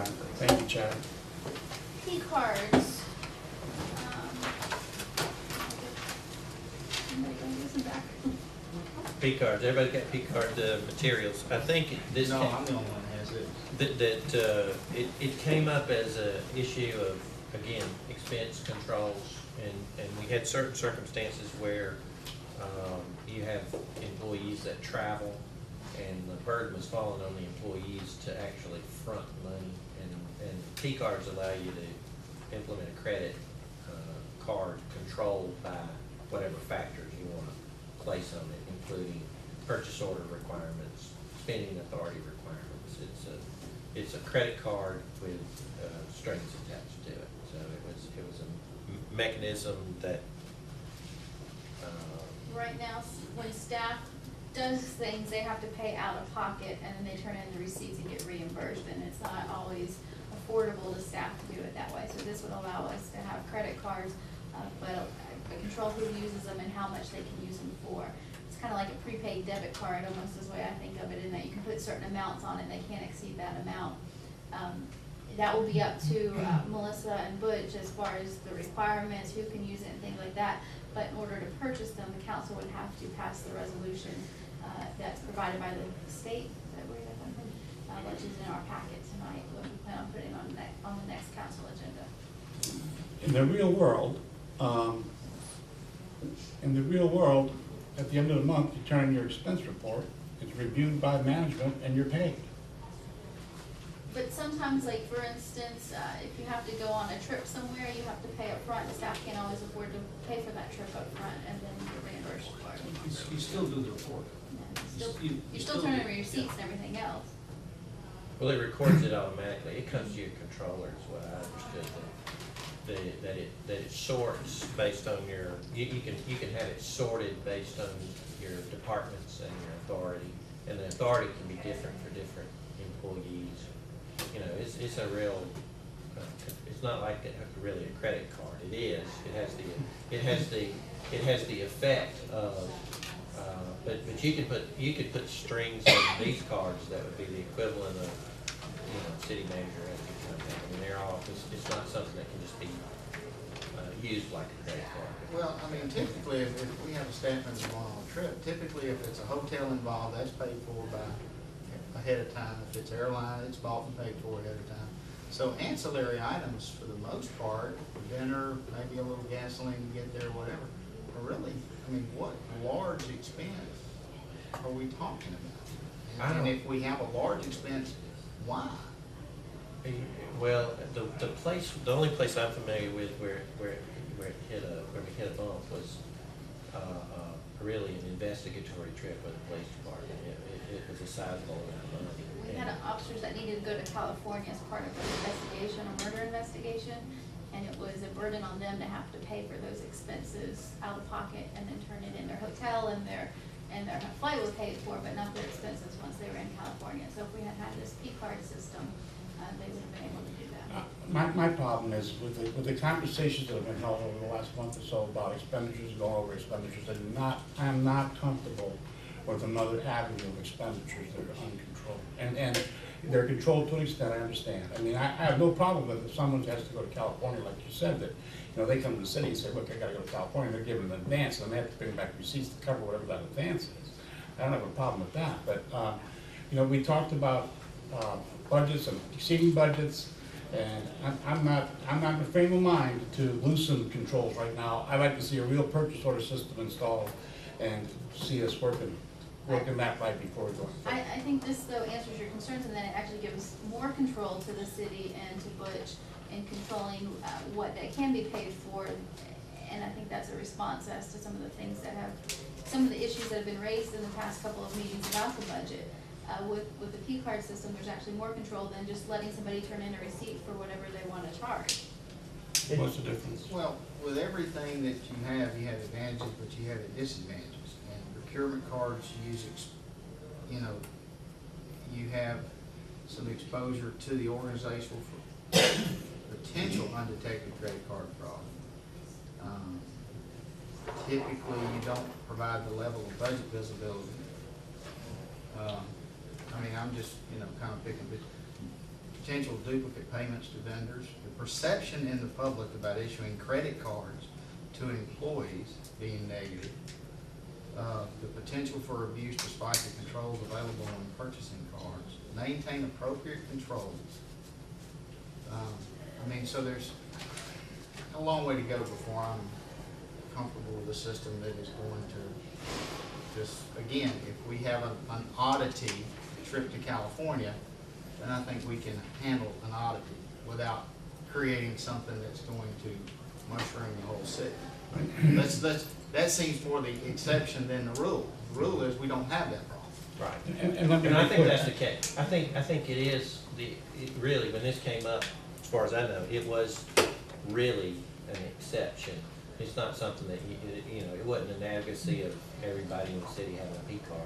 Thank you, Chad. P cards. Somebody gonna use them back? P cards, everybody got P card materials. I think this No, came, I'm the only one that has it. it came up as a issue of, again, expense controls, and we had certain circumstances where you have employees that travel, and the burden was falling on the employees to actually front money, and P cards allow you to implement a credit card controlled by whatever factors you want to place on it, including purchase order requirements, spending authority requirements. It's a credit card with strings attached to it. So it was a mechanism that. Right now, when staff does things, they have to pay out of pocket, and then they turn in the receipts and get reimbursed, and it's not always affordable to staff to do it that way. So this would allow us to have credit cards, but control who uses them and how much they can use them for. It's kind of like a prepaid debit card, almost is the way I think of it, in that you can put certain amounts on it and they can't exceed that amount. That will be up to Melissa and Butch as far as the requirements, who can use it and things like that. But in order to purchase them, the council would have to pass the resolution that's provided by the state, which is in our packet tonight, what we plan on putting on the next council agenda. In the real world, at the end of the month, you turn in your expense report, it's reviewed by management, and you're paid. But sometimes, like for instance, if you have to go on a trip somewhere, you have to pay up front. The staff can't always afford to pay for that trip up front, and then you're reimbursed for it. You still do the report. Yeah, you still turn in receipts and everything else. Well, it records it automatically. It comes to your controller is what I understood. That it sorts based on your, you can have it sorted based on your departments and your authority, and the authority can be different for different employees. You know, it's a real, it's not like really a credit card. It is. It has the effect of. But you could put strings on these cards that would be the equivalent of, city manager and kind of thing. I mean, they're all. It's not something that can just be used like a credit card. Well, I mean, typically, if we have a staff member going on a trip, typically if it's a hotel involved, that's paid for by ahead of time. If it's airline, it's bought and paid for ahead of time. So ancillary items, for the most part, for dinner, maybe a little gasoline to get there, whatever. But really, I mean, what large expense are we talking about? And if we have a large expense, why? Well, the only place I'm familiar with where we hit a bump was really an investigatory trip with the police department. It was a sizable amount of money. We had officers that needed to go to California as part of an investigation, a murder investigation, and it was a burden on them to have to pay for those expenses out of pocket and then turn it in. Their hotel and their flight was paid for, but not their expenses once they were in California. So if we had had this P card system, they would have been able to do that. My problem is with the conversations that have been held over the last month or so about expenditures, going over expenditures, I'm not comfortable with another avenue of expenditures that are uncontrolled. And they're controlled to an extent, I understand. I mean, I have no problem with if someone has to go to California, like you said, that, they come to the city and say, look, I gotta go to California, they're given an advance, and they have to bring back receipts to cover whatever that advance is. I don't have a problem with that, but, we talked about budgets and exceeding budgets, and I'm not in the frame of mind to loosen controls right now. I'd like to see a real purchase order system installed and see us working that right before we go. I think this, though, answers your concerns, and then it actually gives more control to the city and to Butch in controlling what that can be paid for. And I think that's a response as to some of the things that some of the issues that have been raised in the past couple of meetings about the budget. With the P card system, there's actually more control than just letting somebody turn in a receipt for whatever they want to charge. What's the difference? Well, with everything that you have advantages, but you have disadvantages. And procurement cards you have some exposure to the organization for potential undetected credit card fraud. Typically, you don't provide the level of budget visibility. I mean, I'm just, kind of picking, but potential duplicate payments to vendors, the perception in the public about issuing credit cards to employees being negative, the potential for abuse despite the controls available on purchasing cards, maintain appropriate controls. I mean, so there's a long way to go before I'm comfortable with a system that is going to just, again, if we have an oddity trip to California, then I think we can handle an oddity without creating something that's going to mushroom the whole city. That seems more the exception than the rule. The rule is we don't have that problem. Right. And let me And I make think clear- that's the case. I think it is really, when this came up, as far as I know, it was really an exception. It's not something that, you know, it wasn't an advocacy of everybody in the city having a P card,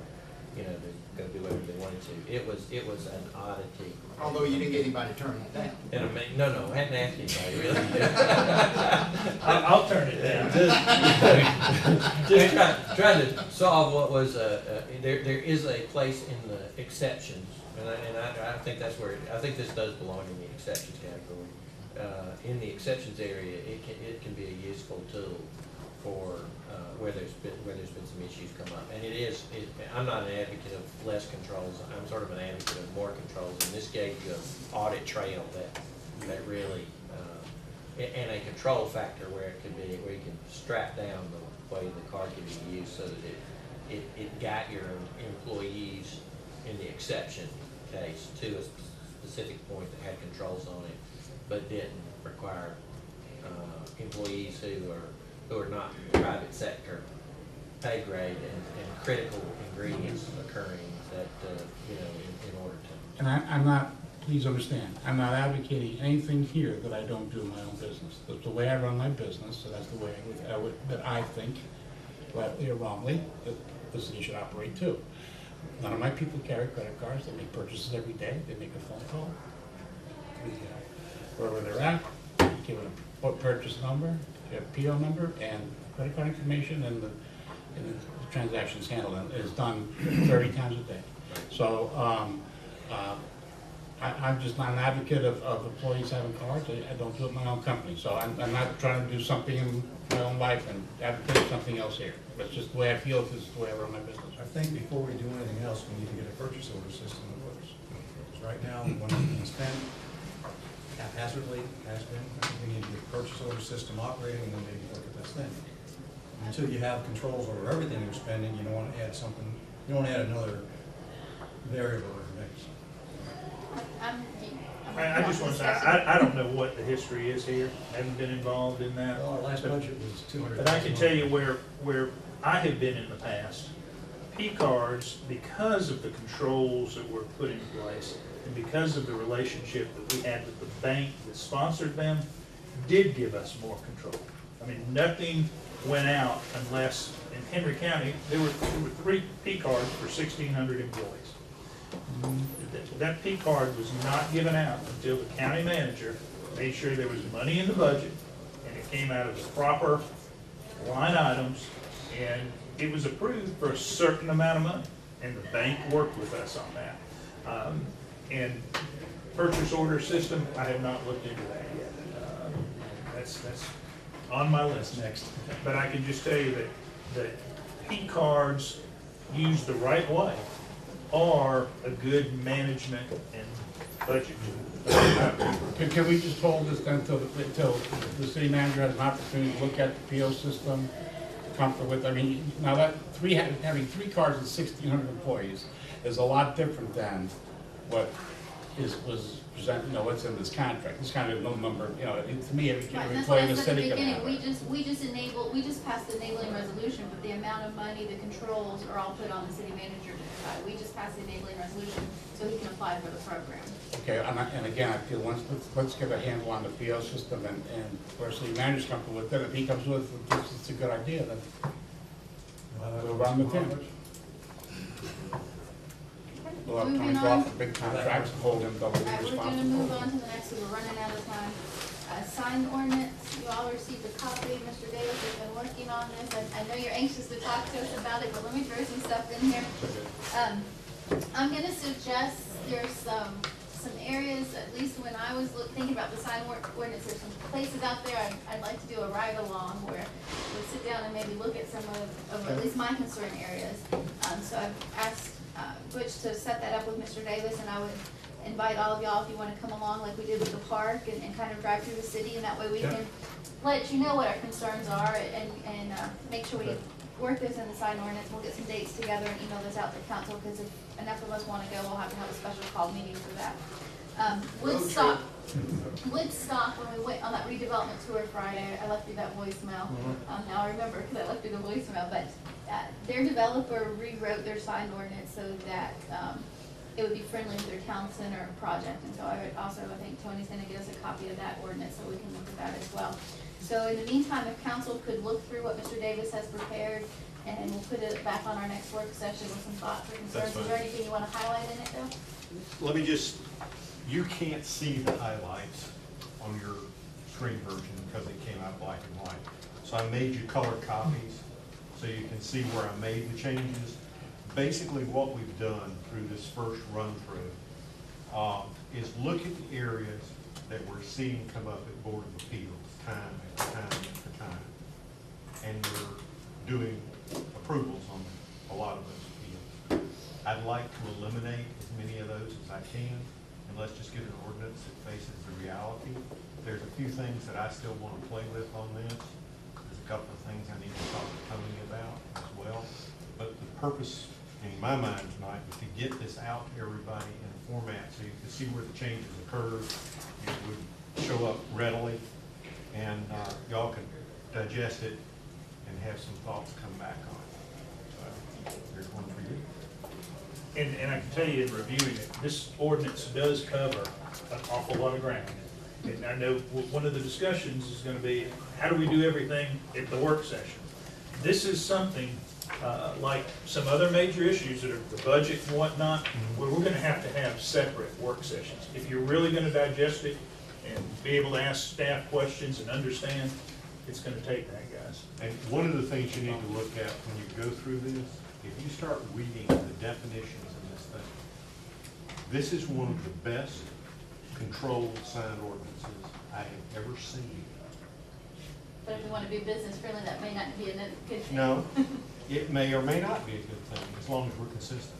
you know, to go do whatever they wanted to. It was an oddity. Although you didn't get anybody to turn that down. And I mean, no, I hadn't asked anybody really. I'll turn it down. Just trying to solve what was, there is a place in the exceptions, and I think that's where, I think this does belong in the exceptions category. In the exceptions area, it can be a useful tool for, where there's been some issues come up. And I'm not an advocate of less controls, I'm sort of an advocate of more controls, and this gave you an audit trail that really, and a control factor where it could be, where you can strap down the way the card can be used so that it got your employees in the exception case to a specific point that had controls on it, but didn't require employees who are not private sector pay grade and critical ingredients occurring that, you know, in order to. And I'm not, please understand, I'm not advocating anything here that I don't do in my own business. That's the way I run my business, so that's the way that I think, rightly or wrongly, that the city should operate too. None of my people carry credit cards. They make purchases every day. They make a phone call. Wherever they're at, you give them a purchase number, a PO number, and credit card information, and the transaction's handled. And it's done 30 times a day. So I'm just not an advocate of employees having cards. I don't do it in my own company. So I'm not trying to do something in my own life and advocate something else here. That's just the way I feel, because it's the way I run my business. I think before we do anything else, we need to get a purchase order system that works. Because right now, when it's being spent haphazardly, has been, I think we need to get a purchase order system operating, and then maybe look at this thing. Until you have controls over everything you're spending, you don't want to add something, you don't want to add another variable in the mix. I just want to say, I don't know what the history is here, haven't been involved in that. Well, our last budget was $200,000. But I can tell you where I have been in the past. P cards, because of the controls that were put in place, and because of the relationship that we had with the bank that sponsored them, did give us more control. I mean, nothing went out unless, in Henry County, there were 3 P cards for 1,600 employees. That P card was not given out until the county manager made sure there was money in the budget, and it came out of the proper line items, and it was approved for a certain amount of money, and the bank worked with us on that. And purchase order system, I have not looked into that yet. That's on my list next. But I can just tell you that P cards used the right way are a good management and budget tool. Can we just hold this then until the city manager has an opportunity to look at the PO system, comfort with, I mean, now that having 3 cards and 1,600 employees is a lot different than what was presented, you know, what's in this contract. This kind of no number, you know, to me, every Right, that's employee why in I the said at city the can have beginning, it. we just passed the enabling resolution, but the amount of money, the controls are all put on the city manager to decide. We just passed the enabling resolution so he can apply for the program. Okay, and again, I feel let's get a handle on the PO system and where city manager's comfortable with it. If he comes with, it's a good idea, then we'll run with him. We'll have Tony Moving go on. off for big contracts and hold him double All right, we're gonna responsible. move on to the next, because we're running out of time. Sign ordinance, you all received a copy. Mr. Davis has been working on this. I know you're anxious to talk to us about it, but let me throw some stuff in here. I'm gonna suggest there's some some areas, at least when I was thinking about the sign ordinance, there's some places out there I'd like to do a ride along where we sit down and maybe look at some of at least my concern areas. So I've asked Butch to set that up with Mr. Davis, and I would invite all of y'all if you wanna come along like we did with the park and kind of drive through the city, and that way we can let you know what our concerns are and make sure we work this in the sign ordinance. We'll get some dates together and email this out to council, because if enough of us wanna go, we'll have to have a special call meeting for that. Woodstock, when we went on that redevelopment tour Friday, I left you that voicemail. Now I remember, because I left you the voicemail, but their developer rewrote their sign ordinance so that it would be friendly with their town center project. And so I would also, I think Tony's gonna get us a copy of that ordinance so we can look at that as well. So in the meantime, if council could look through what Mr. Davis has prepared, and we'll put it back on our next work session with some thoughts or concerns. Is there anything you wanna highlight in it, Bill? Let me just, you can't see the highlights on your screen version because it came out black and white. So I made you color copies so you can see where I made the changes. Basically what we've done through this first run through is look at the areas that we're seeing come up at Board of Appeals time after time after time. And we're doing approvals on a lot of those appeals. I'd like to eliminate as many of those as I can, and let's just get an ordinance that faces the reality. There's a few things that I still want to play with on this. There's a couple of things I need to talk to Tony about as well. But the purpose in my mind tonight is to get this out to everybody in a format so you can see where the changes occurred. It would show up readily, and y'all can digest it and have some thoughts come back on it. So here's one for you. And I can tell you in reviewing it, this ordinance does cover an awful lot of ground. And I know one of the discussions is gonna be, how do we do everything at the work session? This is something, like some other major issues that are the budget and whatnot, where we're gonna have separate work sessions. If you're really gonna digest it and be able to ask staff questions and understand, it's gonna take that, guys. And one of the things you need to look at when you go through this, if you start reading the definitions in this thing, this is one of the best controlled sign ordinances I have ever seen. But if we wanna be business friendly, that may not be a good thing. No, it may or may not be a good thing, as long as we're consistent.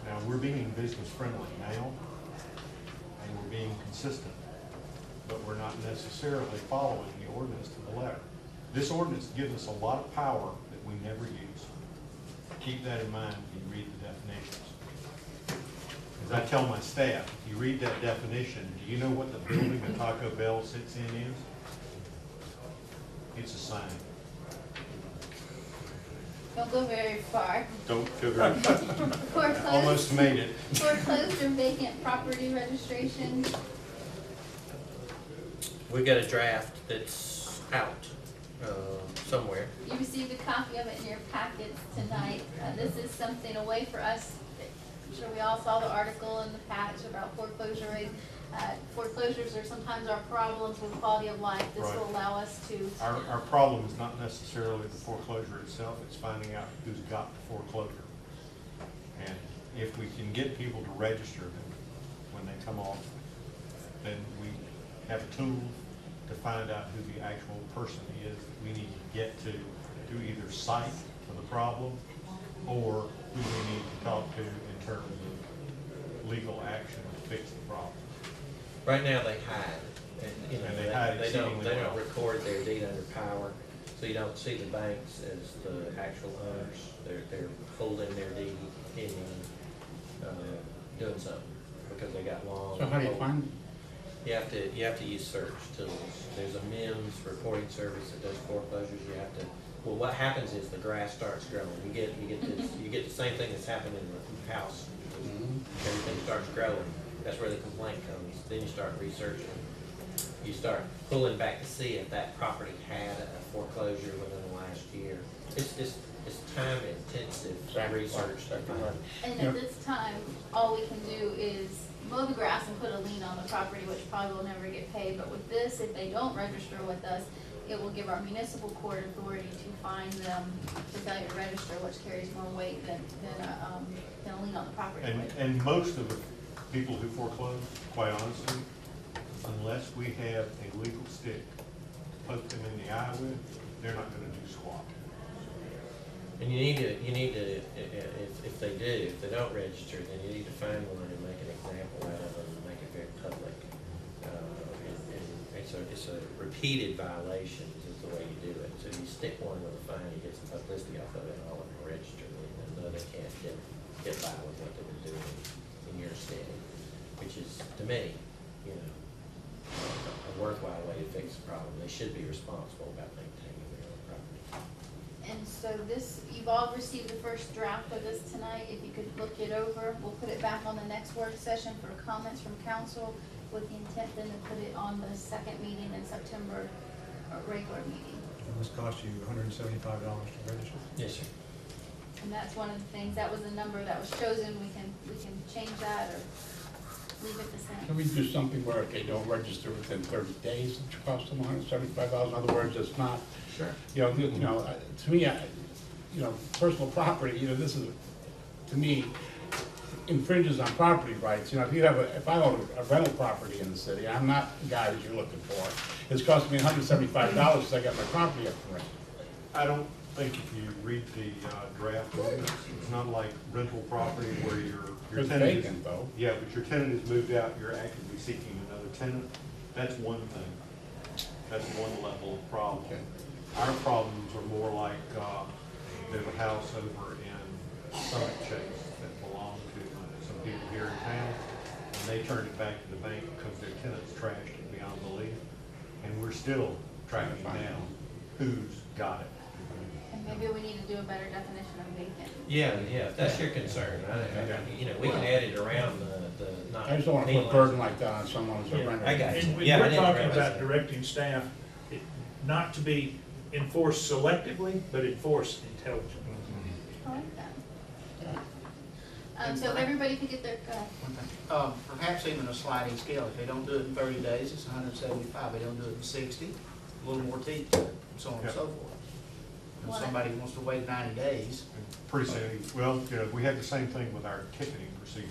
Now, we're being business friendly now, and we're being consistent, but we're not necessarily following the ordinance to the letter. This ordinance gives us a lot of power that we never use. Keep that in mind when you read the definitions. As I tell my staff, if you read that definition, do you know what the building a Taco Bell sits in is? It's a sign. Don't go very far. Don't go very Foreclosed. Almost made it. Foreclosed or vacant property registration. We've got a draft that's out somewhere. You received a copy of it in your packets tonight. This is something, a way for us, I'm sure we all saw the article in the patch about foreclosure rate. Foreclosures are sometimes our problems with quality of life. This will allow us to. Our problem is not necessarily the foreclosure itself, it's finding out who's got the foreclosure. And if we can get people to register them when they come off, then we have a tool to find out who the actual person is that we need to get to either cite for the problem or who we need to talk to in terms of legal action to fix the problem. Right now, they hide, and, you know, And they hide they don't exceedingly well. record their deed under power, so you don't see the banks as the actual owners. They're holding their deed and, doing something, because they got long. So how do you find them? You have to use search tools. There's a MIMS reporting service that does foreclosures. You have to, well, what happens is the grass starts growing. You get the same thing that's happened in the house. Everything starts growing. That's where the complaint comes. Then you start researching. You start pulling back to see if that property had a foreclosure within the last year. It's time intensive research to find. And at this time, all we can do is mow the grass and put a lien on the property, which probably will never get paid. But with this, if they don't register with us, it will give our municipal court authority to fine them for failure to register, which carries more weight than a lien on the property. And most of the people who foreclose, quite honestly, unless we have a legal stick to poke them in the eye with, they're not gonna do squat. And you need to, if they do, if they don't register, then you need to find one and make an example out of them and make it very public. And it's a repeated violations is the way you do it. So you stick one with a fine, you get some publicity off of it, and all of them are registered, and know they can't get by with what they've been doing in your city, which is, to me, you know, a worthwhile way to fix the problem. They should be responsible about maintaining their own property. And so this, you've all received the first draft of this tonight. If you could look it over, we'll put it back on the next work session for comments from council with the intent then to put it on the second meeting in September, regular meeting. And this costs you $175 to register? Yes, sir. And that's one of the things, that was the number that was chosen. We can change that or leave it the Can same. we do something where if they don't register within 30 days, it costs them $175? In other words, it's not, Sure. to me, personal property, this is, to me, infringes on property rights. If I own a rental property in the city, I'm not the guy that you're looking for. It's costing me $175 because I got my property up for rent. I don't think if you read the draft ordinance, it's not like rental property where your It's tenant is. vacant, though. Yeah, but your tenant has moved out, you're actively seeking another tenant. That's one thing. That's one level of problem. Okay. Our problems are more like, there's a house over in Summit Chase that belonged to some people here in town, and they turned it back to the bank because their tenants trashed it beyond belief. And we're still tracking down who's got it. And maybe we need to do a better definition of vacant. Yeah, if that's your concern, we can add it around the not. I just don't want to put a burden like that on someone who's a renter. I got you. And Yeah, I we're didn't talking realize about that. directing staff not to be enforced selectively, but enforced intelligently. I like that. So if everybody could get their, go ahead. One thing. Perhaps even a sliding scale. If they don't do it in 30 days, it's 175. They don't do it in 60, a little more teeth to it, and so on and Yeah. so forth. If Well, somebody wants to wait 90 days, Pretty soon, well, we have the same thing with our ticketing procedure.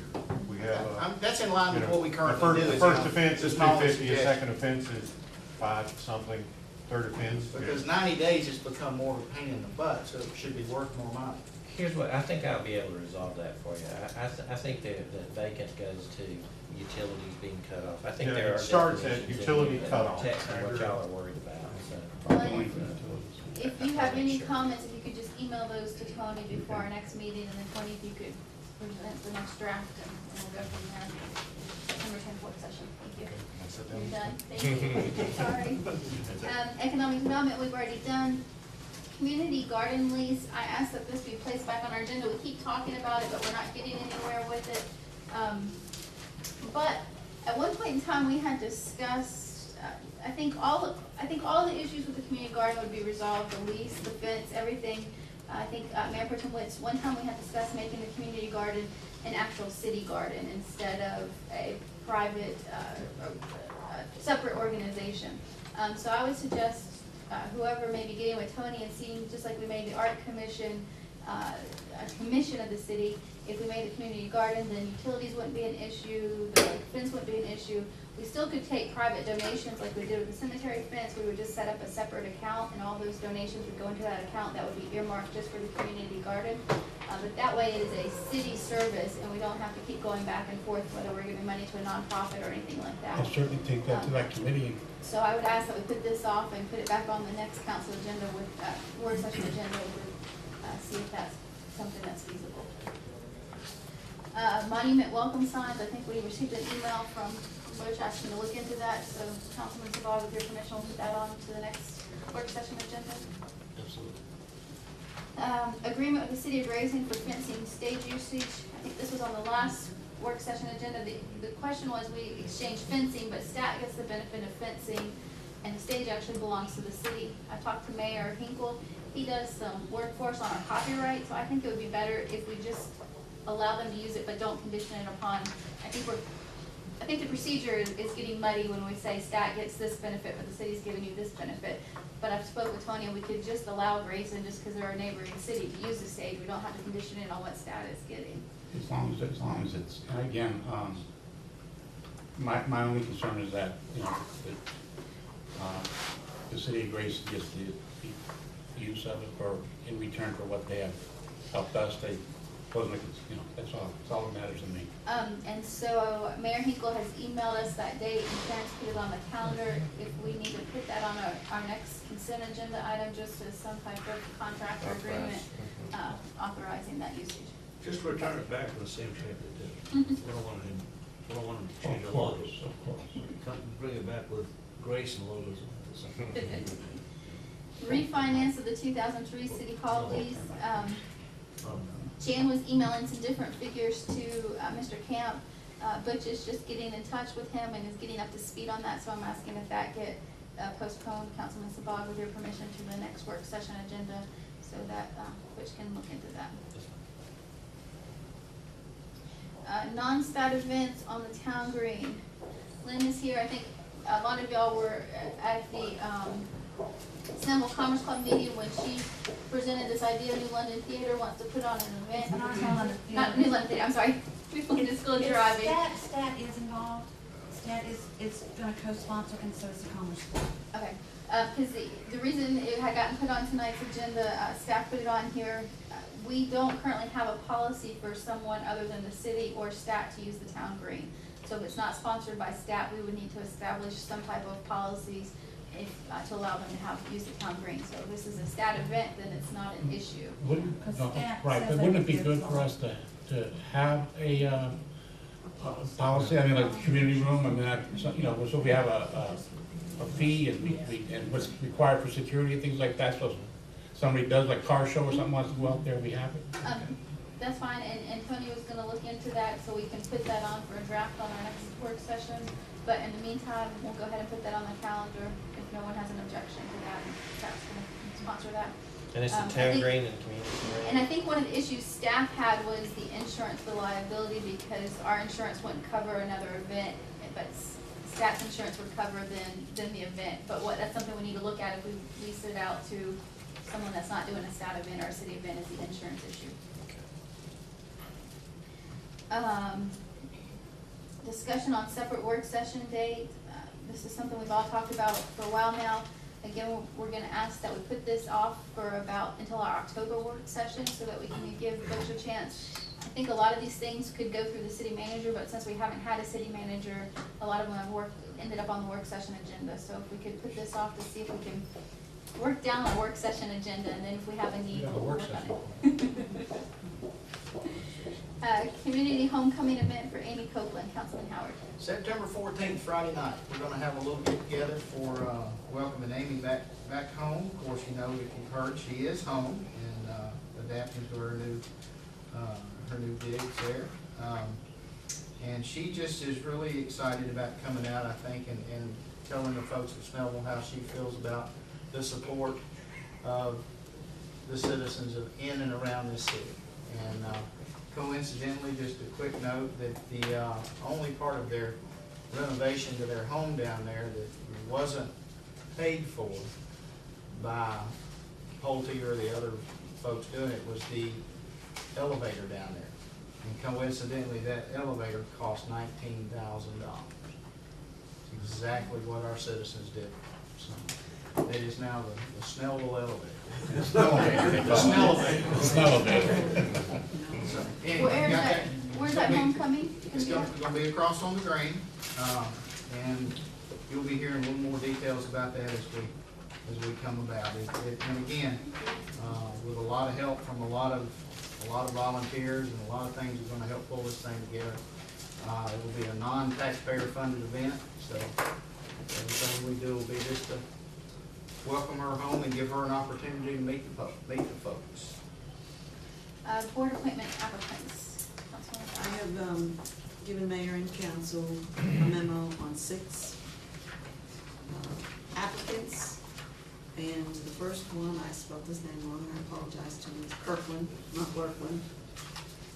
We have, that's in line with what we currently do. the is, first offense is just my only 250, a suggestion. second offense is 5 something, third offense. Because 90 days has become more of a pain in the butt, so it should be worth more money. Here's what, I think I'll be able to resolve that for you. I think that vacant goes to utilities being cut off. I think Yeah, there it are starts at definitions in utility here that cutoff. protect from what y'all are worried about, so. Well, if you have any comments, if you could just email those to Tony before our next meeting, and then Tony, if you could present the next draft, and we'll go from there. September 10th work session. Thank you. You're done? Thank you. Sorry. Economic development, we've already done. Community garden lease, I asked that this be placed back on our agenda. We keep talking about it, but we're not getting anywhere with it. But at one point in time, we had discussed, I think all the issues with the community garden would be resolved, the lease, the fence, everything. I think Mayor Pro Tem Witz, one time we had discussed making the community garden an actual city garden instead of a private, separate organization. So I would suggest whoever may be getting with Tony and seeing, just like we made the art commission, a commission of the city, if we made the community garden, then utilities wouldn't be an issue, the fence wouldn't be an issue. We still could take private donations like we did with the cemetery fence. We would just set up a separate account, and all those donations would go into that account that would be earmarked just for the community garden. But that way it is a city service, and we don't have to keep going back and forth whether we're giving money to a nonprofit or anything like that. I'll certainly take that to that committee. So I would ask that we put this off and put it back on the next council agenda with, work session agenda with, see if that's something that's feasible. Monument welcome signs, I think we received an email from Butch asking to look into that, so Councilman Sabah, with your permission, we'll put that on to the next work session agenda. Absolutely. Agreement with the city of Racine for fencing stage usage. I think this was on the last work session agenda. The question was, we exchanged fencing, but STAT gets the benefit of fencing, and the stage actually belongs to the city. I talked to Mayor Hinkle. He does some work for us on our copyright, so I think it would be better if we just allow them to use it, but don't condition it upon, I think the procedure is getting muddy when we say STAT gets this benefit, but the city's giving you this benefit. But I've spoke with Tony, and we could just allow Grayson, just because they're a neighboring city, to use the stage. We don't have to condition it on what STAT is getting. As long as it's, and again, My only concern is that, you know, the city of Grayson gets the use of it for, in return for what they have helped us. They wasn't, you know, that's all that matters to me. And so Mayor Hinkle has emailed us that date and Terrence put it on the calendar. If we need to put that on our next consent agenda item, just as some type of contract or agreement, authorizing that usage. Just return it back to the same shape it did. We don't want to change the logos. Of course. Come, bring it back with Grayson logos. Refinance of the 2003 City Hall lease. Jan was emailing some different figures to Mr. Camp. Butch is just getting in touch with him and is getting up to speed on that, so I'm asking if that get postponed, Councilman Sabag, with your permission, to the next work session agenda, so that Butch can look into that. Non-stat events on the town green. Lynn is here. I think a lot of y'all were at the Snellville Commerce Club meeting when she presented this idea. New London Theater wants to put on an event. Not New London Theater, I'm sorry. We went to school driving. Stat is involved. Stat is gonna co-sponsor, and so is the Commerce Club. Okay, because the reason it had gotten put on tonight's agenda, staff put it on here. We don't currently have a policy for someone other than the city or STAT to use the town green. So if it's not sponsored by STAT, we would need to establish some type of policies if, to allow them to use the town green. So if this is a STAT event, then it's not an issue. Wouldn't, Because no, staff right, says but that wouldn't it be it's good for law. us to have a policy? I mean, like the community room, I mean, you know, so we have a fee and what's required for security and things like that, so somebody does like car show or something, wants to go out there, we have it. That's fine, and Tony was gonna look into that, so we can put that on for a draft on our next work session. But in the meantime, we'll go ahead and put that on the calendar, if no one has an objection to that, and staff's gonna sponsor that. And it's the I town think- green and community And green. I think one of the issues staff had was the insurance reliability, because our insurance wouldn't cover another event, but STAT's insurance would cover then the event. But that's something we need to look at if we lease it out to someone that's not doing a STAT event or a city event, is the insurance issue. Discussion on separate work session date. This is something we've all talked about for a while now. Again, we're gonna ask that we put this off for until our October work session, so that we can give folks a chance. I think a lot of these things could go through the city manager, but since we haven't had a city manager, a lot of them have ended up on the work session agenda. So if we could put this off to see if we can work down our work session agenda, and then if we have a need, Yeah, the we'll work work on session. it. Community homecoming event for Amy Copeland, Councilman Howard. September 14th, Friday night, we're gonna have a little get-together for welcoming Amy back home. Of course, you know, if you've heard, she is home and adapting to her new digs there. And she just is really excited about coming out, I think, and telling the folks at Snellville how she feels about the support of the citizens in and around this city. And coincidentally, just a quick note, that the only part of their renovation to their home down there that wasn't paid for by Pulte or the other folks doing it was the elevator down there. And coincidentally, that elevator cost $19,000. It's exactly what our citizens did. So it is now the Snellville elevator. The Snellville. The Snellville. The Snellville. So, anyway, got that. Where's that homecoming? It's gonna be across on the green, and you'll be hearing a little more details about that as we come about it. And again, with a lot of help from a lot of volunteers and a lot of things are gonna help pull this thing together. It will be a non-taxpayer funded event, so everything we do will be just to welcome her home and give her an opportunity to meet the folks. Board appointment applicants. Councilwoman I Fowler. have given mayor and council a memo on 6 applicants. And the first one, I spelled his name wrong, I apologize to him, it's Kirkland, not Workland.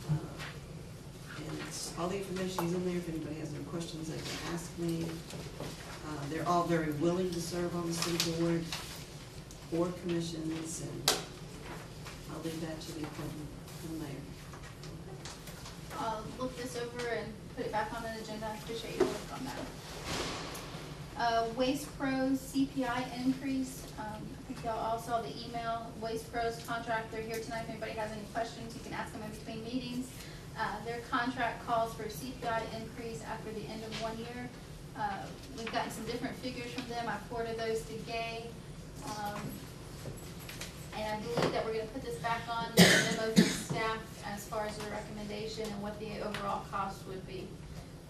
And it's, all the information is in there, if anybody has any questions, they can ask me. They're all very willing to serve on the city board commissions, and I'll leave that to the appointment of the mayor. I'll look this over and put it back on an agenda. I appreciate your work on that. Waste Pros CPI increase. I think y'all all saw the email. Waste Pros contract, they're here tonight. If anybody has any questions, you can ask them in between meetings. Their contract calls for CPI increase after the end of 1 year. We've gotten some different figures from them. I forwarded those to Gay. And I believe that we're gonna put this back on the memo from staff as far as the recommendation and what the overall cost would be,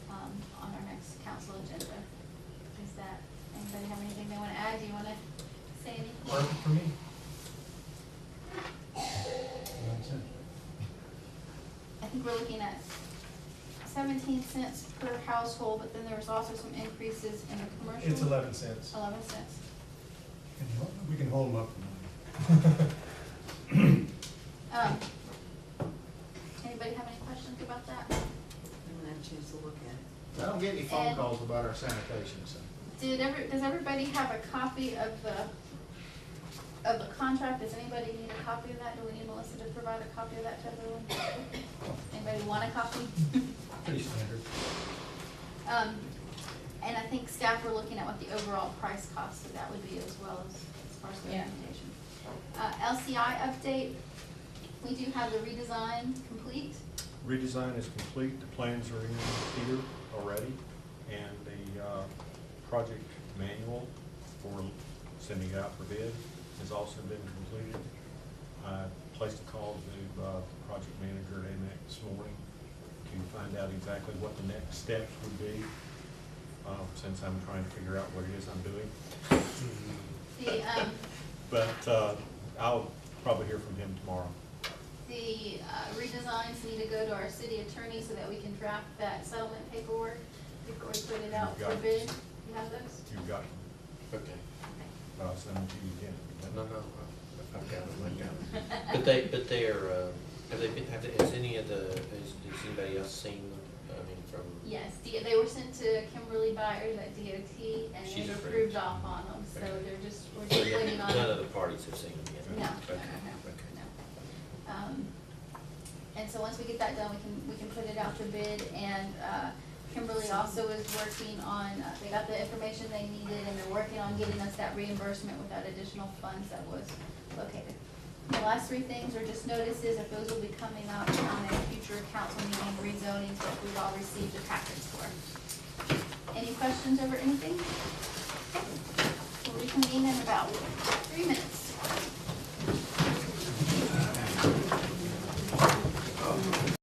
on our next council agenda. Is that, anybody have anything they wanna add? Do you wanna say anything? Perfect for me. That's it. I think we're looking at 17 cents per household, but then there was also some increases in the commercial. It's 11 cents. 11 cents. We can hold them up for money. Anybody have any questions about that? I haven't had a chance to look at it. I don't get any phone And- calls about our sanitation, so. Does everybody have a copy of the contract? Does anybody need a copy of that? Do we need Melissa to provide a copy of that to everyone? Anybody want a copy? Pretty standard. And I think staff were looking at what the overall price cost of that would be as well as far as the Yeah. recommendation. LCI update, we do have the redesign complete. Redesign is complete, the plans are in here already, and the project manual for sending it out for bid has also been completed. I placed a call to project manager at AMAC this morning to find out exactly what the next steps would be, since I'm trying to figure out what it is I'm doing. The, But I'll probably hear from him tomorrow. the redesigns need to go to our city attorney so that we can draft that settlement paperwork before we put it out You've got for it. bid. You have those? You've got, Okay. I'll send them to you again. No, I've got them. But they're, has anybody else seen them? I mean, from, Yes, they were sent to Kimberly Byers at DOT and She's they approved. approved off on them, so Okay. we're just waiting on. none of the parties have seen them yet? No, no, Okay, no, okay. no. And so once we get that done, we can put it out to bid, and, Kimberly also is working on, they got the information they needed, and they're working on getting us that reimbursement with that additional funds that was located. The last three things are just notices, if those will be coming up on a future council meeting, rezonings, which we've all received the packets for. Any questions over anything? We'll reconvene in about 3 minutes.